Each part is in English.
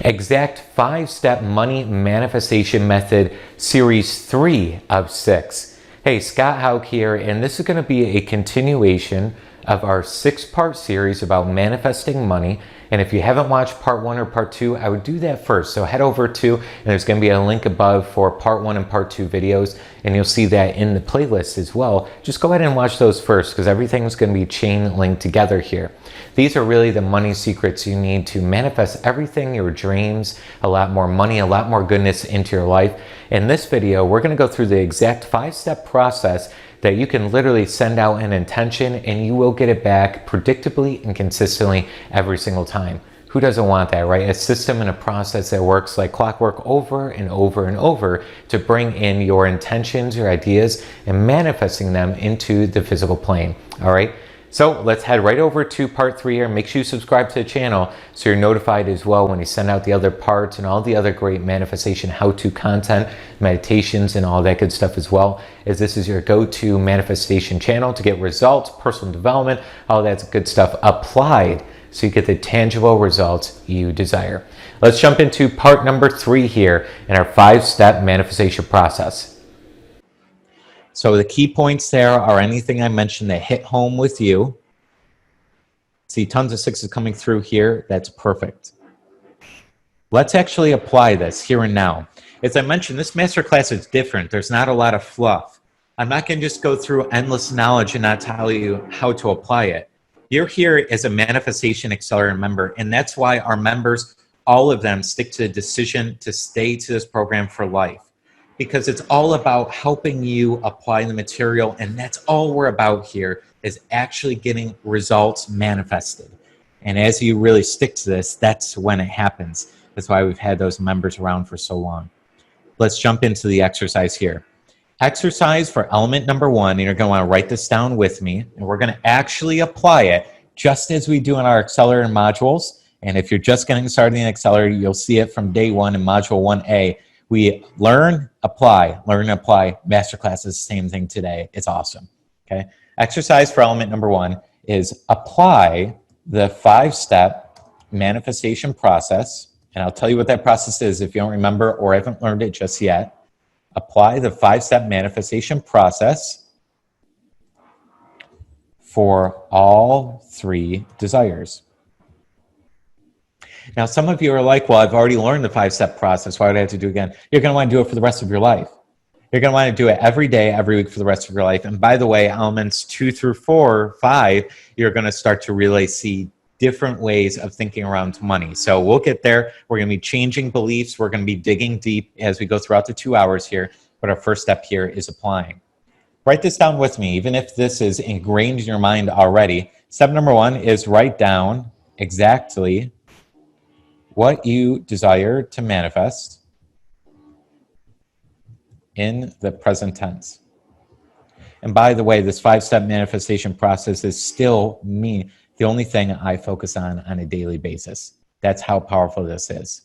Exact 5-Step Money Manifestation Method, Series 3 of 6. Hey, Scott Haug here, and this is going to be a continuation of our 6-part series about manifesting money. And if you haven't watched part 1 or part 2, I would do that first. So head over to, and there's going to be a link above for part 1 and part 2 videos, and you'll see that in the playlist as well. Just go ahead and watch those first, because everything's going to be chain linked together here. These are really the money secrets you need to manifest everything, your dreams, a lot more money, a lot more goodness into your life. In this video, we're going to go through the exact 5-step process that you can literally send out an intention and you will get it back predictably and consistently every single time. Who doesn't want that, right? A system and a process that works like clockwork over and over and over to bring in your intentions, your ideas, and manifesting them into the physical plane, all right? So let's head right over to part 3 here. Make sure you subscribe to the channel so you're notified as well when we send out the other parts and all the other great manifestation how-to content, meditations, and all that good stuff as well, as this is your go-to manifestation channel to get results, personal development, all that good stuff applied so you get the tangible results you desire. Let's jump into part number 3 here in our 5-step manifestation process. So the key points there are anything I mentioned that hit home with you. See tons of 6s coming through here. That's perfect. Let's actually apply this here and now. As I mentioned, this masterclass is different. There's not a lot of fluff. I'm not going to just go through endless knowledge and not tell you how to apply it. You're here as a Manifestation Accelerator member, and that's why our members, all of them, stick to the decision to stay to this program for life. Because it's all about helping you apply the material, and that's all we're about here, is actually getting results manifested. And as you really stick to this, that's when it happens. That's why we've had those members around for so long. Let's jump into the exercise here. Exercise for element number 1, and you're going to want to write this down with me, and we're going to actually apply it just as we do in our Accelerator modules. And if you're just getting started in Accelerator, you'll see it from day 1 in module 1A. We learn, apply, masterclass is the same thing today. It's awesome, okay? Exercise for element number 1 is apply the 5-step manifestation process. And I'll tell you what that process is if you don't remember or haven't learned it just yet. Apply the 5-step manifestation process for all 3 desires. Now, some of you are like, well, I've already learned the 5-step process. Why would I have to do it again? You're going to want to do it for the rest of your life. You're going to want to do it every day, every week for the rest of your life. And by the way, elements 2 through 4, 5, you're going to start to really see different ways of thinking around money. So we'll get there. We're going to be changing beliefs. We're going to be digging deep as we go throughout the 2 hours here. But our first step here is applying. Write this down with me, even if this is ingrained in your mind already. Step number 1 is write down exactly what you desire to manifest in the present tense. And by the way, this 5-step manifestation process is still me, the only thing I focus on a daily basis. That's how powerful this is.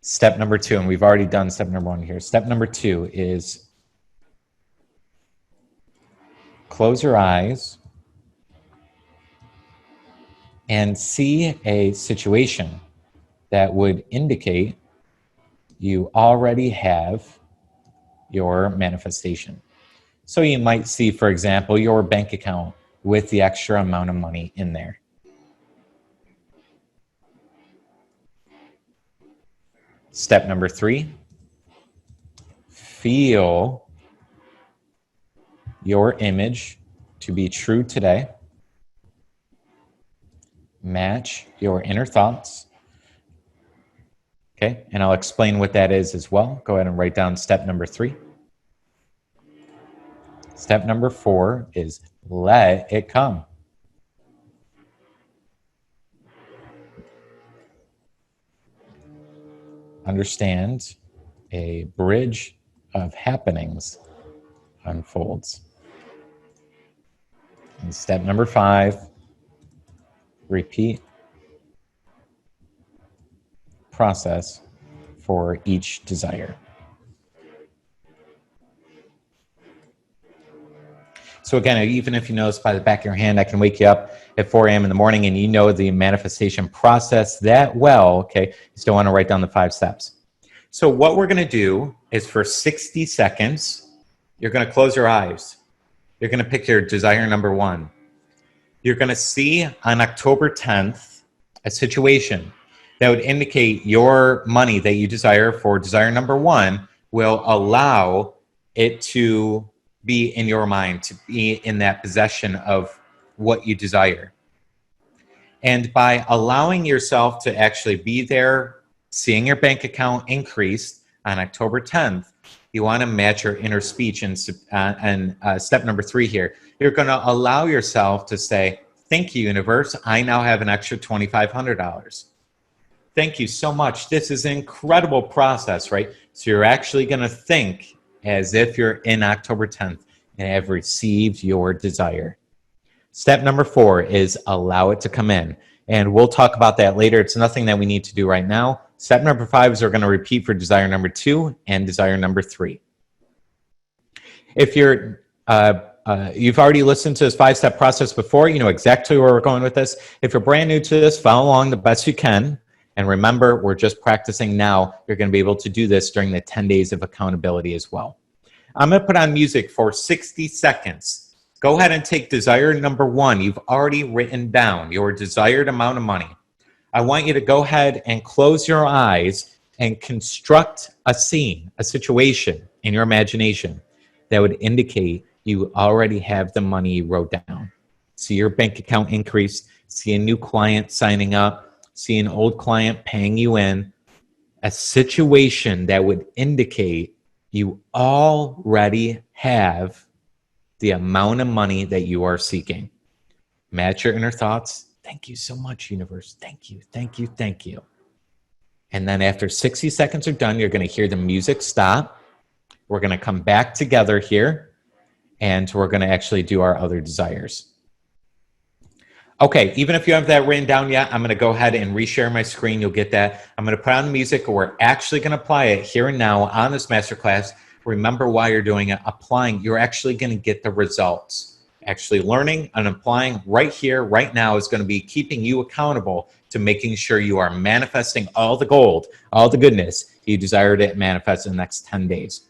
Step number 2, and we've already done step number 1 here. Step number 2 is close your eyes and see a situation that would indicate you already have your manifestation. So you might see, for example, your bank account with the extra amount of money in there. Step number 3, feel your image to be true today. Match your inner thoughts. Okay, and I'll explain what that is as well. Go ahead and write down step number 3. Step number 4 is let it come. Understand a bridge of happenings unfolds. And step number 5, repeat process for each desire. So again, even if you notice by the back of your hand, I can wake you up at 4 a.m. in the morning and you know the manifestation process that well, okay, you still want to write down the 5 steps. So what we're going to do is for 60 seconds, you're going to close your eyes. You're going to pick your desire number 1. You're going to see on October 10th a situation that would indicate your money that you desire for desire number 1 will allow it to be in your mind, to be in that possession of what you desire. And by allowing yourself to actually be there, seeing your bank account increase on October 10th, you want to match your inner speech. And step number 3 here, you're going to allow yourself to say, thank you, universe. I now have an extra $2,500. Thank you so much. This is an incredible process, right? So you're actually going to think as if you're in October 10th and have received your desire. Step number 4 is allow it to come in. And we'll talk about that later. It's nothing that we need to do right now. Step number 5 is we're going to repeat for desire number 2 and desire number 3. If you're you've already listened to this 5-step process before, you know exactly where we're going with this. If you're brand new to this, follow along the best you can. And remember, we're just practicing now. You're going to be able to do this during the 10 days of accountability as well. I'm going to put on music for 60 seconds. Go ahead and take desire number 1. You've already written down your desired amount of money. I want you to go ahead and close your eyes and construct a scene, a situation in your imagination that would indicate you already have the money you wrote down. See your bank account increase, see a new client signing up, see an old client paying you in, a situation that would indicate you already have the amount of money that you are seeking. Match your inner thoughts. Thank you so much, universe. Thank you, thank you, thank you. And then after 60 seconds are done, you're going to hear the music stop. We're going to come back together here, and we're going to actually do our other desires. Okay, even if you have that written down yet, I'm going to go ahead and reshare my screen. You'll get that. I'm going to put on the music, and we're actually going to apply it here and now on this masterclass. Remember why you're doing it. Applying, you're actually going to get the results. Actually learning and applying right here, right now is going to be keeping you accountable to making sure you are manifesting all the gold, all the goodness you desire to manifest in the next 10 days.